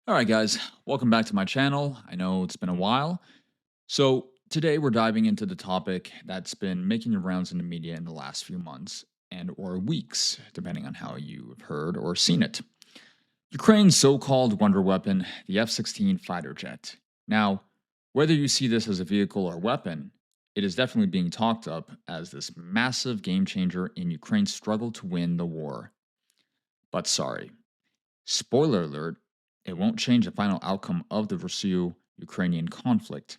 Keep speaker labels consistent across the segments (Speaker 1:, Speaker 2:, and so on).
Speaker 1: Alright guys, welcome back to my channel. I know it's been a while. So today we're diving into the topic that's been making the rounds in the media in the last few months and or weeks, depending on how you've heard or seen it. Ukraine's so-called wonder weapon, the F-16 fighter jet. Now, whether you see this as a vehicle or weapon, it is definitely being talked up as this massive game changer in Ukraine's struggle to win the war. But sorry, spoiler alert, it won't change the final outcome of the Russo Ukrainian conflict.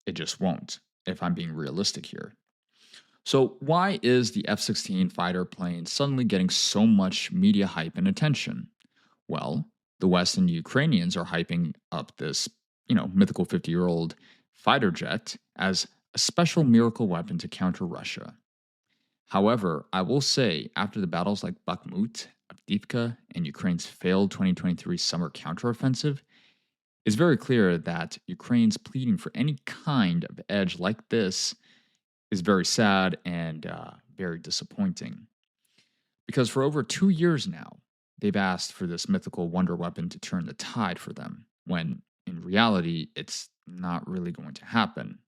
Speaker 1: It just won't, if I'm being realistic here. So, why is the F 16 fighter plane suddenly getting so much media hype and attention? Well, the West and the Ukrainians are hyping up this, mythical 50-year-old fighter jet as a special miracle weapon to counter Russia. However, I will say, after the battles like Bakhmut, Avdiivka, and Ukraine's failed 2023 summer counteroffensive, it's very clear that Ukraine's pleading for any kind of edge like this is very sad and very disappointing. Because for over 2 years now, they've asked for this mythical wonder weapon to turn the tide for them, when in reality, it's not really going to happen.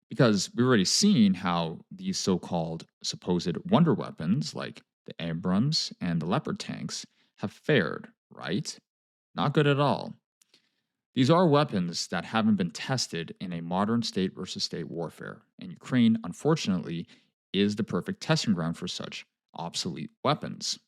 Speaker 1: Because we've already seen how these so called supposed wonder weapons, like the Abrams and the Leopard tanks, have fared, right? Not good at all. These are weapons that haven't been tested in a modern state versus state warfare, and Ukraine, unfortunately, is the perfect testing ground for such obsolete weapons.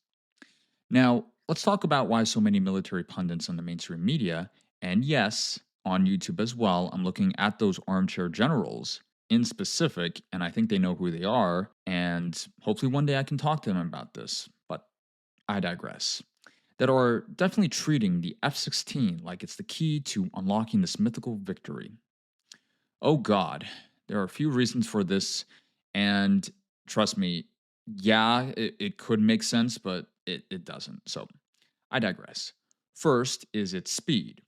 Speaker 1: Now, let's talk about why so many military pundits on the mainstream media, and yes, on YouTube as well, I'm looking at those armchair generals in specific, and I think they know who they are, and hopefully one day I can talk to them about this, but I digress. That are definitely treating the F 16 like it's the key to unlocking this mythical victory. Oh God, there are a few reasons for this, and trust me, yeah, it could make sense, but it doesn't. So I digress. First is its speed.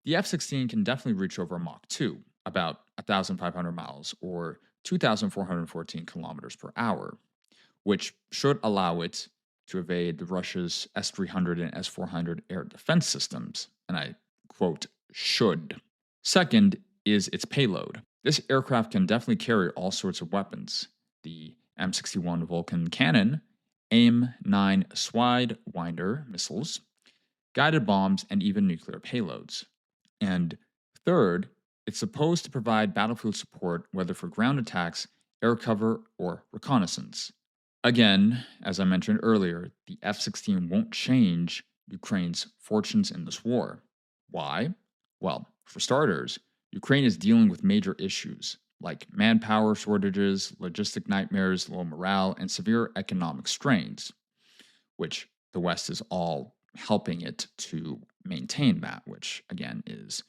Speaker 1: The F 16 can definitely reach over Mach 2, about 1,500 miles or 2,414 kilometers per hour, which should allow it to evade Russia's S 300 and S 400 air defense systems. And I quote, should. Second is its payload. This aircraft can definitely carry all sorts of weapons. The M61 Vulcan cannon, AIM 9 Sidewinder missiles, guided bombs, and even nuclear payloads. And third, it's supposed to provide battlefield support whether for ground attacks, air cover, or reconnaissance. Again, as I mentioned earlier, the F 16 won't change Ukraine's fortunes in this war. Why? Well, for starters, Ukraine is dealing with major issues like manpower shortages, logistic nightmares, low morale, and severe economic strains, which the West is all helping it to maintain that, which again is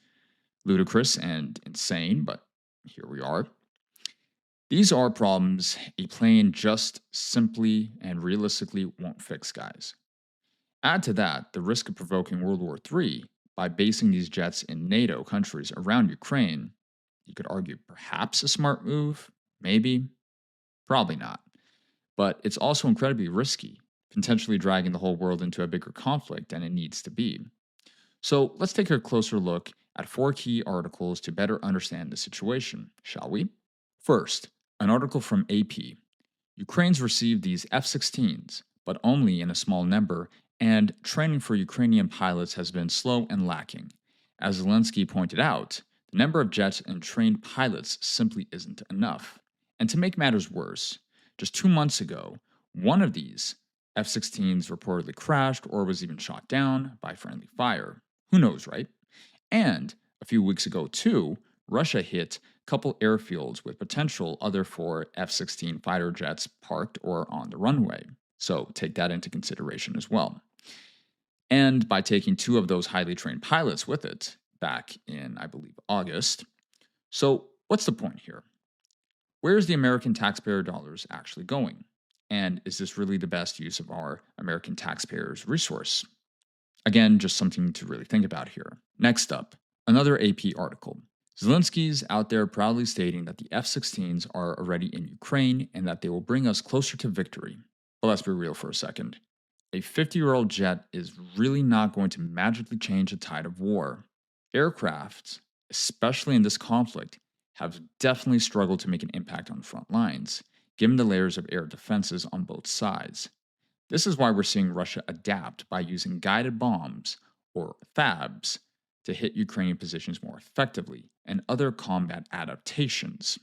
Speaker 1: ludicrous and insane, but here we are. These are problems a plane just simply and realistically won't fix, guys. Add to that the risk of provoking World War III by basing these jets in NATO countries around Ukraine. You could argue perhaps a smart move, maybe, probably not. But it's also incredibly risky, potentially dragging the whole world into a bigger conflict than it needs to be. So let's take a closer look at four key articles to better understand the situation, shall we? First, an article from AP. Ukraine's received these F 16s, but only in a small number, and training for Ukrainian pilots has been slow and lacking. As Zelensky pointed out, the number of jets and trained pilots simply isn't enough. And to make matters worse, just 2 months ago, one of these F 16s reportedly crashed or was even shot down by friendly fire. Who knows, right? And a few weeks ago, too, Russia hit a couple airfields with potential other four F 16 fighter jets parked or on the runway. So take that into consideration as well. And by taking two of those highly trained pilots with it back in, I believe, August. So, what's the point here? Where is the American taxpayer dollars actually going? And is this really the best use of our American taxpayers' resource? Again, just something to really think about here. Next up, another AP article. Zelensky's out there proudly stating that the F 16s are already in Ukraine and that they will bring us closer to victory. But let's be real for a second. A 50-year-old jet is really not going to magically change the tide of war. Aircraft, especially in this conflict, have definitely struggled to make an impact on the front lines, given the layers of air defenses on both sides. This is why we're seeing Russia adapt by using guided bombs, or FABs, to hit Ukrainian positions more effectively, and other combat adaptations.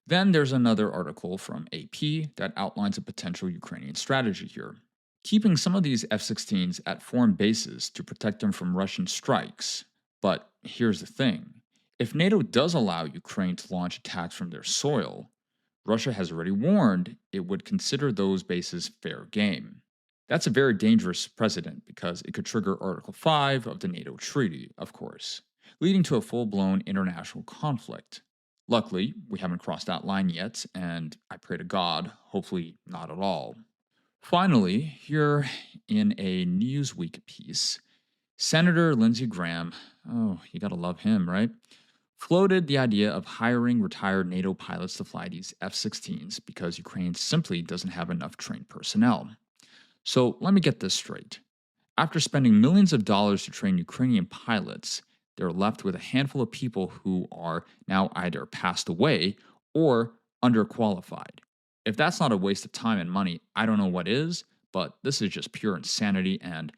Speaker 1: Then there's another article from AP that outlines a potential Ukrainian strategy here. Keeping some of these F 16s at foreign bases to protect them from Russian strikes. But here's the thing, if NATO does allow Ukraine to launch attacks from their soil, Russia has already warned it would consider those bases fair game. That's a very dangerous precedent because it could trigger Article 5 of the NATO treaty, of course, leading to a full blown international conflict. Luckily, we haven't crossed that line yet, and I pray to God, hopefully not at all. Finally, here in a Newsweek piece, Senator Lindsey Graham, oh, you gotta love him, right? Floated the idea of hiring retired NATO pilots to fly these F 16s because Ukraine simply doesn't have enough trained personnel. So let me get this straight. After spending millions of dollars to train Ukrainian pilots, they're left with a handful of people who are now either passed away or underqualified. If that's not a waste of time and money, I don't know what is, but this is just pure insanity. And,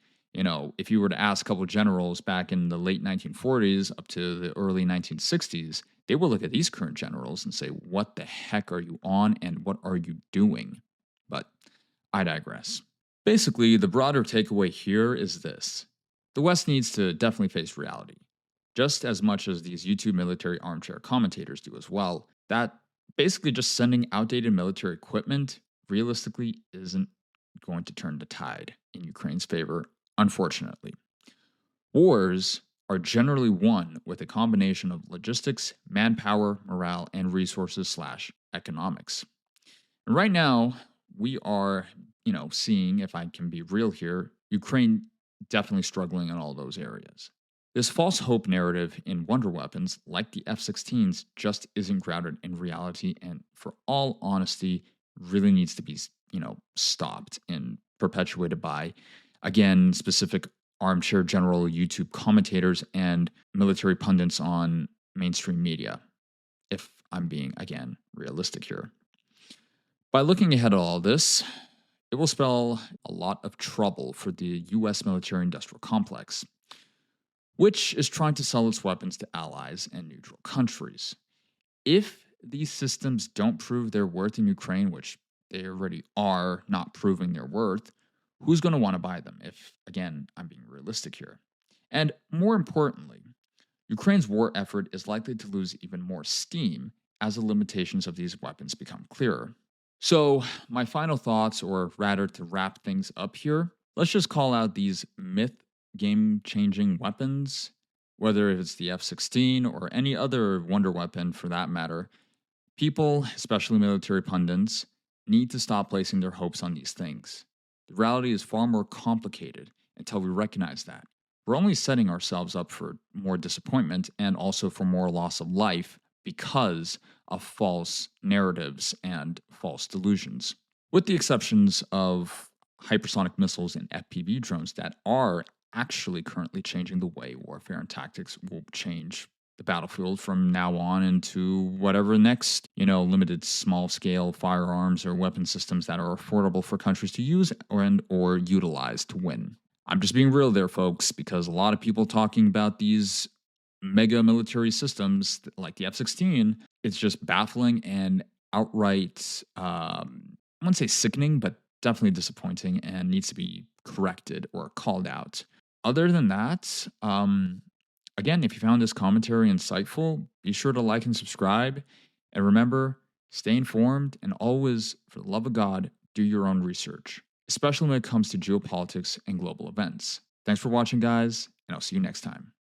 Speaker 1: if you were to ask a couple generals back in the late 1940s up to the early 1960s, they will look at these current generals and say, what the heck are you on and what are you doing? But I digress. Basically, the broader takeaway here is this: the West needs to definitely face reality, just as much as these YouTube military armchair commentators do as well, that basically just sending outdated military equipment realistically isn't going to turn the tide in Ukraine's favor, unfortunately. Wars are generally won with a combination of logistics, manpower, morale, and resources slash economics. And right now, we are, seeing, if I can be real here, Ukraine definitely struggling in all those areas. This false hope narrative in wonder weapons, like the F 16s, just isn't grounded in reality, and for all honesty, really needs to be, stopped and perpetuated by, again, specific armchair general YouTube commentators and military pundits on mainstream media, if I'm being, again, realistic here. By looking ahead at all this, it will spell a lot of trouble for the US military industrial complex, which is trying to sell its weapons to allies and neutral countries. If these systems don't prove their worth in Ukraine, which they already are not proving their worth, who's going to want to buy them if, again, I'm being realistic here? And more importantly, Ukraine's war effort is likely to lose even more steam as the limitations of these weapons become clearer. So, my final thoughts, or rather to wrap things up here, let's just call out these myth game changing weapons, whether it's the F 16 or any other wonder weapon for that matter. People, especially military pundits, need to stop placing their hopes on these things. The reality is far more complicated until we recognize that. We're only setting ourselves up for more disappointment and also for more loss of life because of false narratives and false delusions. With the exceptions of hypersonic missiles and FPV drones that are actually currently changing the way warfare and tactics will change the battlefield from now on into whatever next, limited small scale firearms or weapon systems that are affordable for countries to use or utilize to win. I'm just being real there, folks, because a lot of people talking about these mega military systems like the F 16, it's just baffling and outright, I wouldn't say sickening, but definitely disappointing and needs to be corrected or called out. Other than that, again, if you found this commentary insightful, be sure to like and subscribe. And remember, stay informed and always, for the love of God, do your own research, especially when it comes to geopolitics and global events. Thanks for watching, guys, and I'll see you next time.